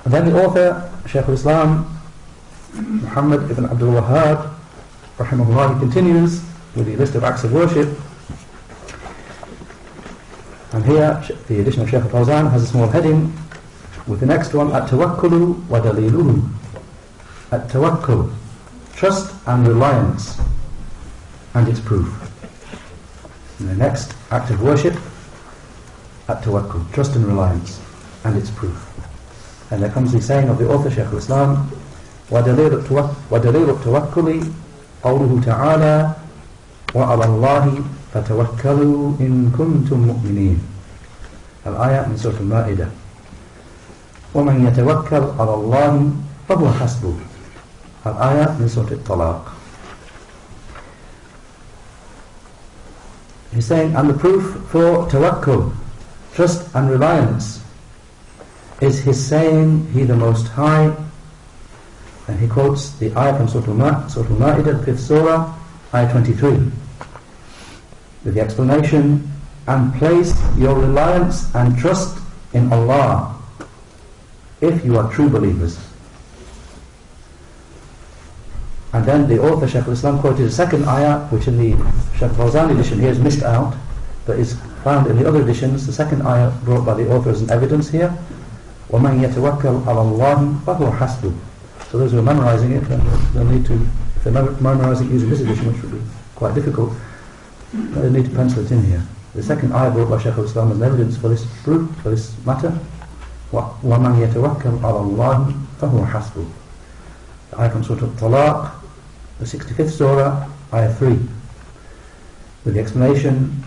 And then the author, Shaykh al-Islam Muhammad ibn Abdul Wahhab, rahimahullah, he continues with the list of acts of worship. And here, the edition of Shaykh Fawzan has a small heading with the next one, at-Tawakkulu wa daliluhu. At-Tawakkul, trust and reliance, and its proof. And the next act of worship, at-Tawakkul, trust and reliance, and its proof. And there comes the saying of the author, Shaykh al-Islam, وَدَلِيلُ التَّوَكُّلِ قَوْلُهُ تَعَالَى وَعَلَى اللَّهِ فَتَوَكَّلُوا إِن كُنتُم مُؤْمِنِينَ. Al-ayah min Surah Al-Ma'idah. وَمَنْ يَتَوَكَّلْ عَلَى اللَّهِ فَهُوَ حَسْبُهُ. Al-ayah min Surah Al-Thalaaatha. He's saying, and the proof for tawakkul, trust and reliance, is his saying, He the Most High. And he quotes the ayah from Surah Al-Ma'idah, the 5th surah, ayah 23, with the explanation, and place your reliance and trust in Allah if you are true believers. And then the author, Shaykh al-Islam, quoted a second ayah, which in the Shaykh Fawzan edition here is missed out, but is found in the other editions. The second ayah brought by the author as an evidence here, وَمَنْ يَتَوَكَّلْ عَلَى اللَّهِ فَهُوَ حَسْبُهُ. So those who are memorizing it, they'll need to, if they're memorizing using this edition, which would be quite difficult, they'll need to pencil it in here. The second ayah brought by Shaykh al-Islam as an evidence for this proof, for this matter, وَمَنْ يَتَوَكَّلْ عَلَى اللَّهِ فَهُوَ حَسْبُهُ. The ayah from Surah Al-Thalaaatha, the 65th surah, ayah 3, with the explanation,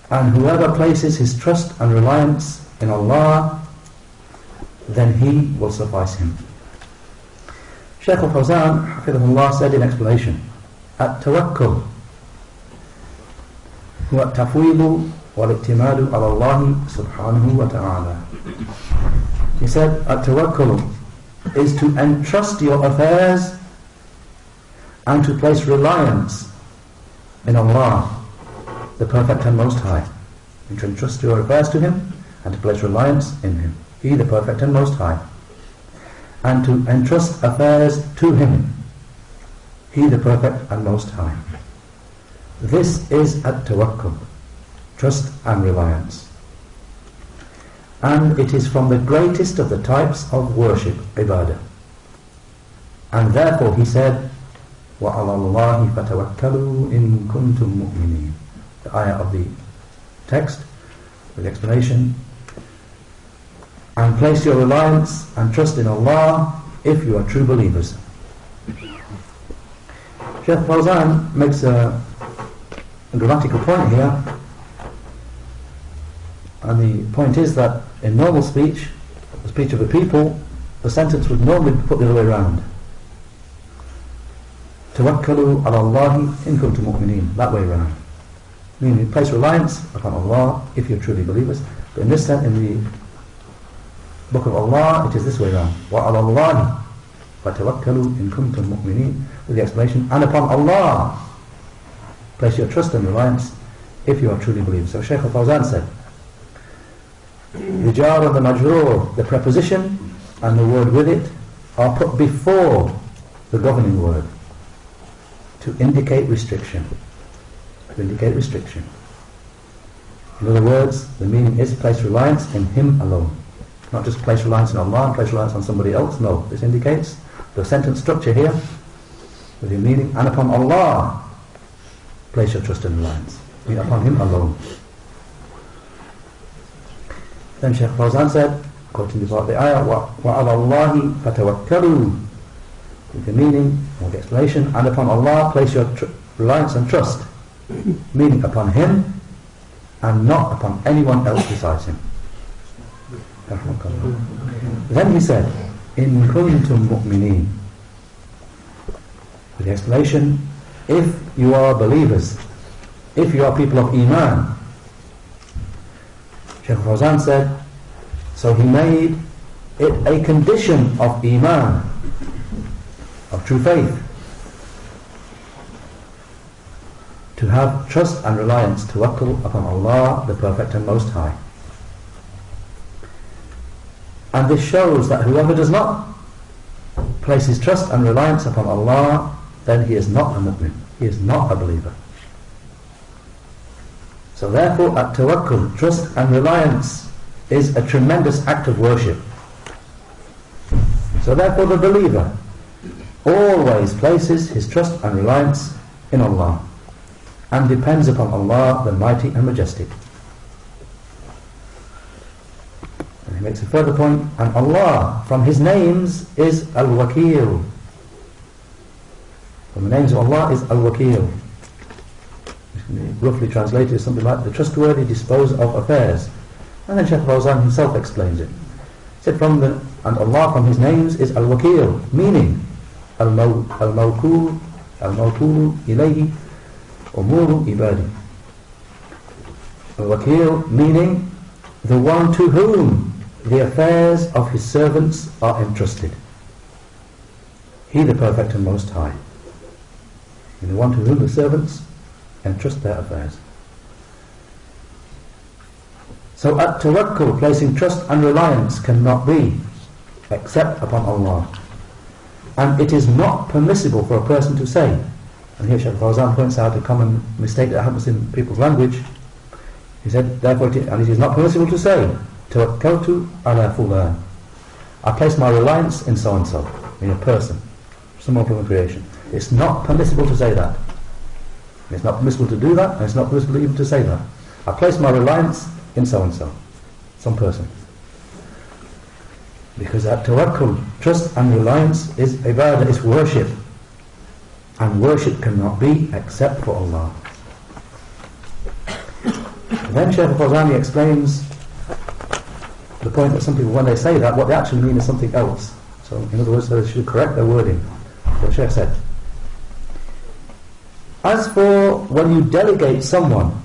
and whoever places his trust and reliance in Allah, then He will suffice him. Shaykh al-Fawzan, hafidhahullah, said in explanation, at-tawakkul huwa at-tafweedu wal-i'timadu ala Allah subhanahu wa ta'ala. He said, at-tawakkul is to entrust your affairs and to place reliance in Allah, the Perfect and Most High. And to entrust your affairs to Him and to place reliance in Him, He the Perfect and Most High. And to entrust affairs to Him, He the Perfect and Most High. This is at-tawakkul, trust and reliance. And it is from the greatest of the types of worship, ibadah. And therefore he said, وَعَلَى اللَّهِ فَتَوَكَّلُوا إِن كُنتُم مُؤْمِنِينَ. The ayah of the text, with the explanation, and place your reliance and trust in Allah if you are true believers. Shaykh Fawzan makes a grammatical point here, and the point is that in normal speech, the speech of the people, the sentence would normally be put the other way around. Tawakkalu ala Allahi in kuntum mu'mineen, that way around. Meaning, place reliance upon Allah if you're truly believers. But in this sense, in the Book of Allah, it is this way around. وَعَلَى اللَّهِ فَتَوَكَّلُوا إِن كُنْتُم مُؤْمِنِينَ, with the explanation, and upon Allah place your trust and reliance if you are truly believers. So Shaykh al-Fawzan said, the jar and the majroor, the preposition and the word with it, are put before the governing word to indicate restriction. To indicate restriction. In other words, the meaning is place reliance in Him alone. Not just place reliance on Allah and place reliance on somebody else. No, this indicates the sentence structure here with the meaning, and upon Allah place your trust and reliance. Mean upon Him alone. Then Shaykh Fawzan said, quoting the part of the ayah, وَعَلَى اللَّهِ فَتَوَكَّلُوا, with the meaning or the explanation, and upon Allah place your reliance and trust, meaning upon Him and not upon anyone else besides Him. Then he said, in kuntum mu'mineen, with the explanation, if you are believers, if you are people of Iman. Shaykh Fawzan said, so he made it a condition of Iman, of true faith, to have trust and reliance, tawakkul upon Allah, the Perfect and Most High. And this shows that whoever does not place his trust and reliance upon Allah, then he is not a mu'min, he is not a believer. So therefore, at-tawakkul, trust and reliance, is a tremendous act of worship. So therefore the believer always places his trust and reliance in Allah and depends upon Allah, the Mighty and Majestic. And he makes a further point, and Allah, from His names, is al-Wakil. From the names of Allah is al-Wakil. Roughly translated as something like the trustworthy disposer of affairs. And then Shaykh Fawzan himself explains it. He said, and Allah from His names is al-Wakil, meaning al-Mawkul ilayhi umuru ibadi. Al-Wakil meaning the one to whom the affairs of His servants are entrusted. He the Perfect and Most High. And the one to whom the servants entrust their affairs. So at-tawakkul, placing trust and reliance, cannot be except upon Allah. And it is not permissible for a person to say, and here Shaykh Fawzan points out a common mistake that happens in people's language. He said, therefore, it is not permissible to say, Tawakkaltu ala fulan, I place my reliance in so-and-so, in a person, someone from the creation. It's not permissible to say that. It's not permissible to do that, and it's not permissible even to say that. I place my reliance in so-and-so, some person. Because that tawakkul, trust and reliance, is ibadah, is worship. And worship cannot be except for Allah. And then Shaykh Fawzani explains the point that some people, when they say that, what they actually mean is something else. So, in other words, they should correct their wording. So the Shaykh said, as for when you delegate someone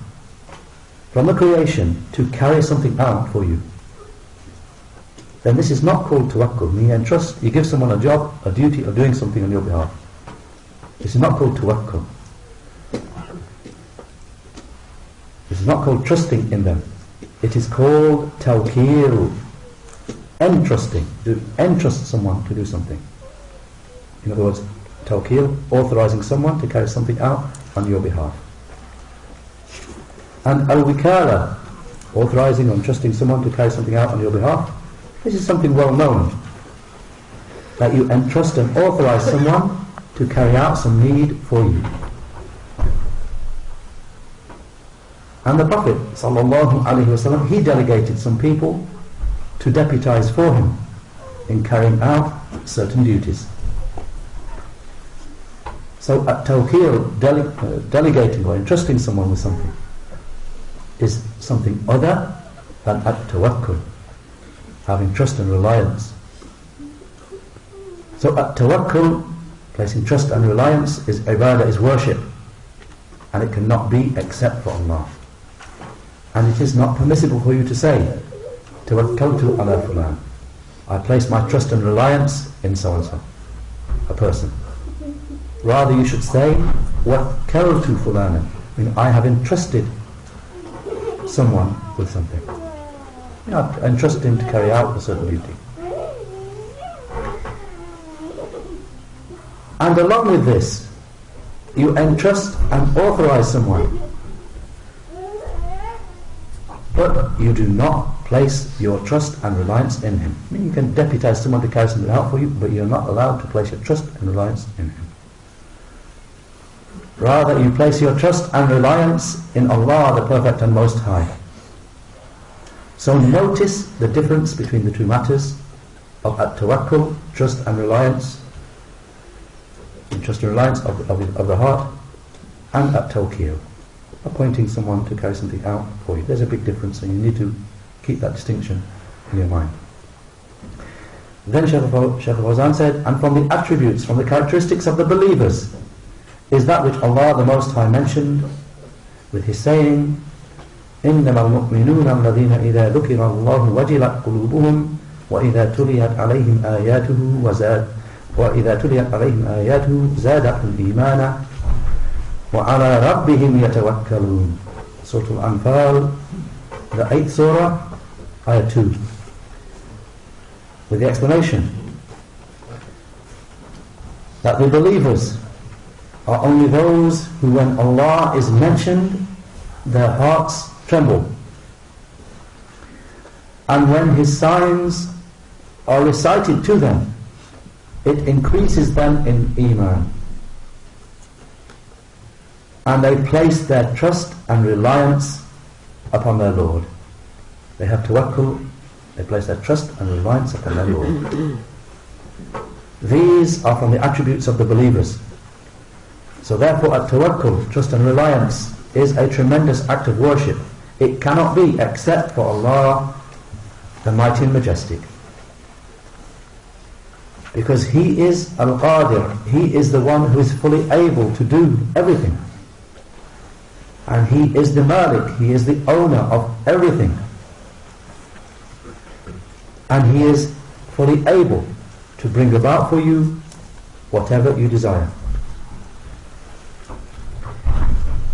from the creation to carry something out for you, then this is not called tawakkul. You give someone a job, a duty of doing something on your behalf. This is not called tawakkul. This is not called trusting in them. It is called tawkeel, entrusting. Entrust someone to do something. In other words, tawkeel, authorizing someone to carry something out on your behalf. And al-wikala, authorizing or entrusting someone to carry something out on your behalf. This is something well known, that you entrust and authorize someone to carry out some need for you. And the Prophet ﷺ, he delegated some people to deputize for him in carrying out certain duties. So at-tawkeel, delegating or entrusting someone with something, is something other than at-tawakkul, having trust and reliance. So at-tawakkul, placing trust and reliance, is ibadah, is worship, and it cannot be except for Allah. And it is not permissible for you to say, Tawakkaltu ala fulan, I place my trust and reliance in so-and-so, a person. Rather you should say, Wakkaltu fulana, I have entrusted someone with something. I entrusted him to carry out a certain duty. And along with this, you entrust and authorize someone, but you do not place your trust and reliance in him. You can deputize someone to carry something out for you, but you're not allowed to place your trust and reliance in him. Rather, you place your trust and reliance in Allah, the Perfect and Most High. So notice the difference between the two matters of at-tawakkul, trust and reliance, trust and reliance of the heart, and at-tawkeel, appointing someone to carry something out for you. There's a big difference, and you need to keep that distinction in your mind. Then Shaykh Fawzan said, and from the attributes, from the characteristics of the believers, is that which Allah the Most High mentioned with His saying, إنما المؤمنون الذين إذا ذكر الله وجلت قلوبهم وإذا تليت عليهم آياته زادتهم إيمانا وعلى ربهم يتوكلون. Surah Al-Anfal, the 8th surah, ayah 2. with the explanation that the believers are only those who, when Allah is mentioned, their hearts tremble, and when His signs are recited to them, it increases them in Iman, and they place their trust and reliance upon their Lord. They have tawakkul, they place their trust and reliance upon their Lord. These are from the attributes of the believers. So therefore, at-tawakkul, trust and reliance, is a tremendous act of worship. It cannot be except for Allah, the Mighty and Majestic. Because He is al-Qadir, He is the one who is fully able to do everything. And He is the Malik, He is the owner of everything. And He is fully able to bring about for you whatever you desire.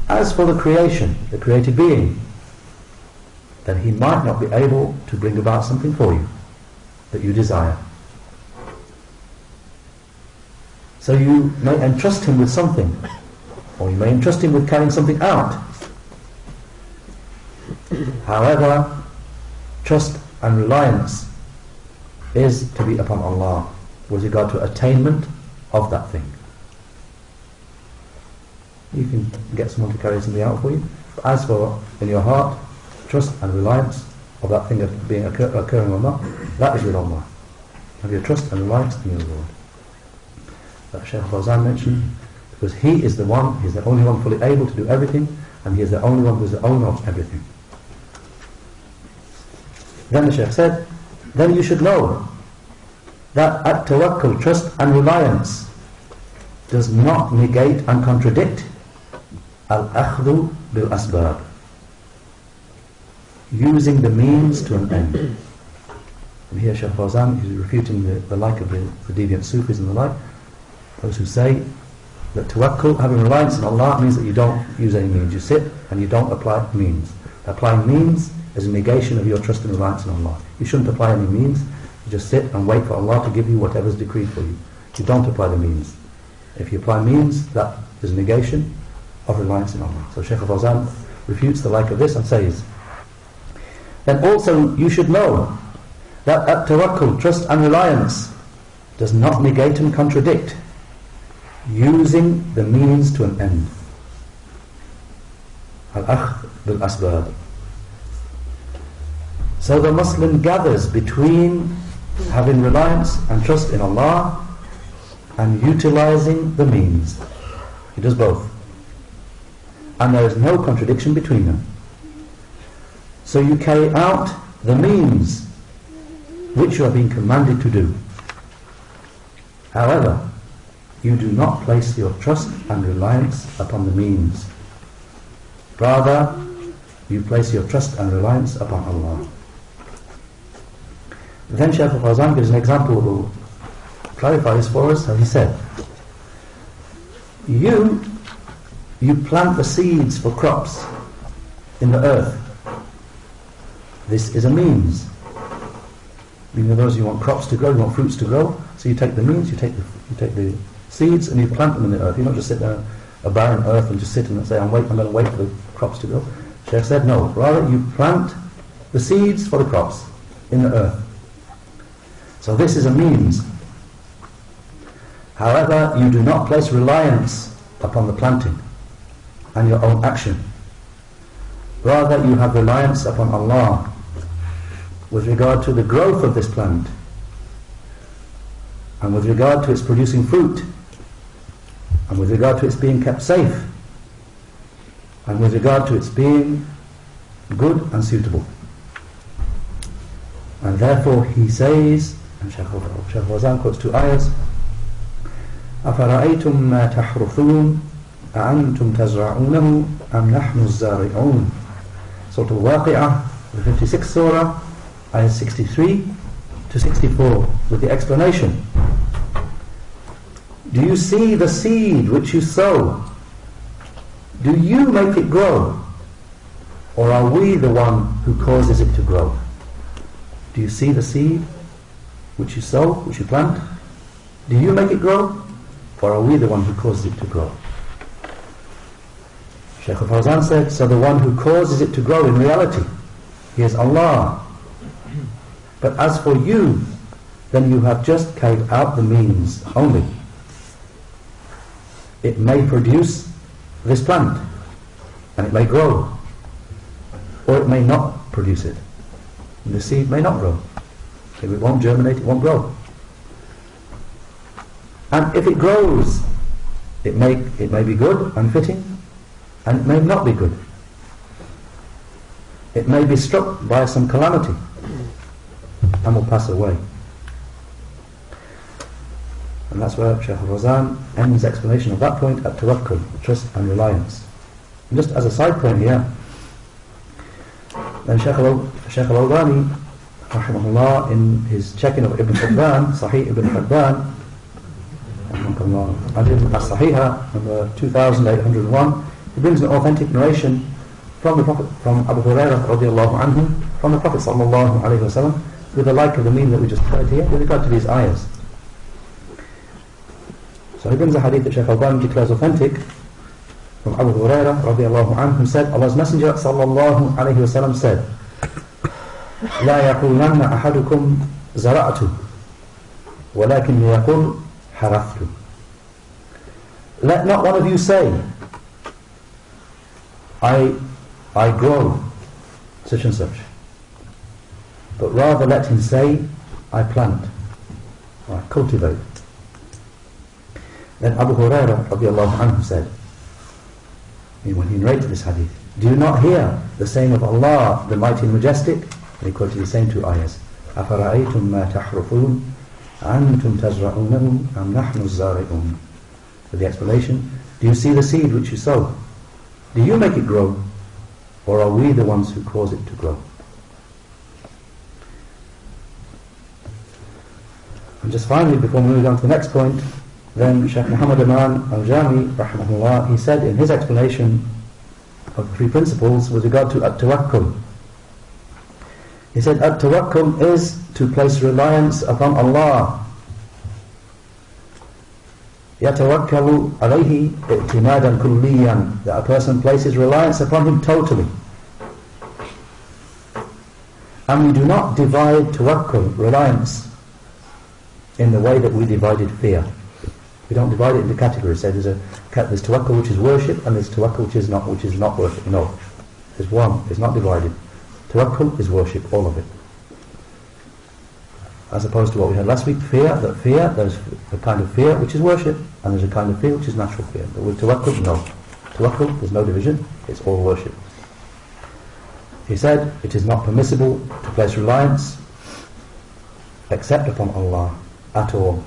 As for the creation, the created being, then He might not be able to bring about something for you that you desire. So you may entrust Him with something, or you may entrust Him with carrying something out. However, trust and reliance is to be upon Allah with regard to attainment of that thing. You can get someone to carry something out for you. But as for in your heart, trust and reliance of that thing being occurring or not, that is with Allah. Have your trust and reliance in your Lord. That Shaykh Fawzan mentioned, because He is the one, He is the only one fully able to do everything, and He is the only one who is the owner of everything. Then the Shaykh said, then you should know that at-tawakkul, trust and reliance, does not negate and contradict al-akhdhu bil-asbab, using the means to an end. And here Shaykh Fawzan is refuting the like of the deviant Sufis and the like, those who say that tawakkul, having reliance on Allah, means that you don't use any means. You sit and you don't apply means. Applying means is a negation of your trust and reliance on Allah. You shouldn't apply any means. You just sit and wait for Allah to give you whatever is decreed for you. You don't apply the means. If you apply means, that is a negation of reliance on Allah. So Shaykh Fawzan refutes the like of this and says, then also you should know that at-tawakkul, trust and reliance, does not negate and contradict using the means to an end. Al-akhdh bil-asbab. So the Muslim gathers between having reliance and trust in Allah and utilizing the means. He does both. And there is no contradiction between them. So you carry out the means which you are being commanded to do. However, you do not place your trust and reliance upon the means. Rather, you place your trust and reliance upon Allah. Then Shaykh Fawzan gives an example that will clarify this for us. As he said, you plant the seeds for crops in the earth. This is a means. You know, those you want crops to grow, you want fruits to grow, so you take the means, you take the seeds and you plant them in the earth. You don't just sit there, a barren earth, and just sit and say, I'm going to wait for the crops to grow. Shaykh said, no, rather you plant the seeds for the crops in the earth. So this is a means. However, you do not place reliance upon the planting and your own action. Rather, you have reliance upon Allah with regard to the growth of this plant and with regard to its producing fruit and with regard to its being kept safe and with regard to its being good and suitable. And therefore he says, and Shaykh Fawzan quotes two ayahs, أَفَرَأَيْتُمْ مَا تَحْرُثُونَ أَأَنْتُمْ تَزْرَعُونَهُ أَمْ نَحْنُ الزَّارِعُونَ. Surah Al-Waqi'ah, the 56th surah, ayahs 63 to 64, with the explanation. Do you see the seed which you sow? Do you make it grow? Or are we the one who causes it to grow? Do you see the seed which you sow, which you plant, do you make it grow, or are we the one who causes it to grow? Shaykh Fawzan said, so the one who causes it to grow in reality, he is Allah. But as for you, then you have just carried out the means only. It may produce this plant, and it may grow, or it may not produce it. And the seed may not grow. If it won't germinate, it won't grow. And if it grows, it may be good and fitting, and it may not be good. It may be struck by some calamity and will pass away. And that's where Shaykh Fawzan ends the explanation of that point at Tawakkul, trust and reliance. And just as a side point here, then Shaykh al-Albani, rahimahullah, in his checking of Ibn Hibban, Sahih Ibn Hibban, and in As-Sahiha, number 2801, he brings an authentic narration from the Prophet, from Abu Hurairah radiallahu anhu, from the Prophet sallallahu alayhi wa sallam, with the like of the meaning that we just heard here, with regard to these ayahs. So he brings a hadith that Shaykh Albani declares authentic from Abu Hurairah radiallahu anhu, who said, Allah's Messenger sallallahu alayhi wa sallam said, لا يقولن أحدكم زرعت ولكن يقول حرثت. Let not one of you say, I grow such and such, but rather let him say, I plant, or I cultivate. Then Abu Hurairah radiallahu anhu said, when he narrated this hadith, do you not hear the saying of Allah, the Mighty and Majestic? And he quoted the same two ayahs, أَفَرَأَيْتُمْ مَا تَحْرُثُونَ أَنْتُمْ تَزْرَعُونَهُ أَمْ نَحْنُ الزَّارِعُونَ. For the explanation, do you see the seed which you sow? Do you make it grow, or are we the ones who cause it to grow? And just finally, before moving on to the next point, then Shaykh Muhammad Aman al-Jami, rahimahullah, he said in his explanation of the three principles with regard to at-Tawakkul, he said at-Tawakkul is to place reliance upon Allah. يَتَوَكَّلُ عَلَيْهِ اِعْتِمَادًا كُلِّيًّا, that a person places reliance upon him totally. And we do not divide tawakkul, reliance, in the way that we divided fear. We don't divide it into categories. Say there's tawakkul which is worship, and there's tawakkul which is not worship. No, there's one. It's not divided. Tawakkul is worship, all of it. As opposed to what we had last week, fear. There's a kind of fear which is worship, and there's a kind of fear which is natural fear. But with tawakkul, no. Tawakkul, there's no division. It's all worship. He said it is not permissible to place reliance except upon Allah at all.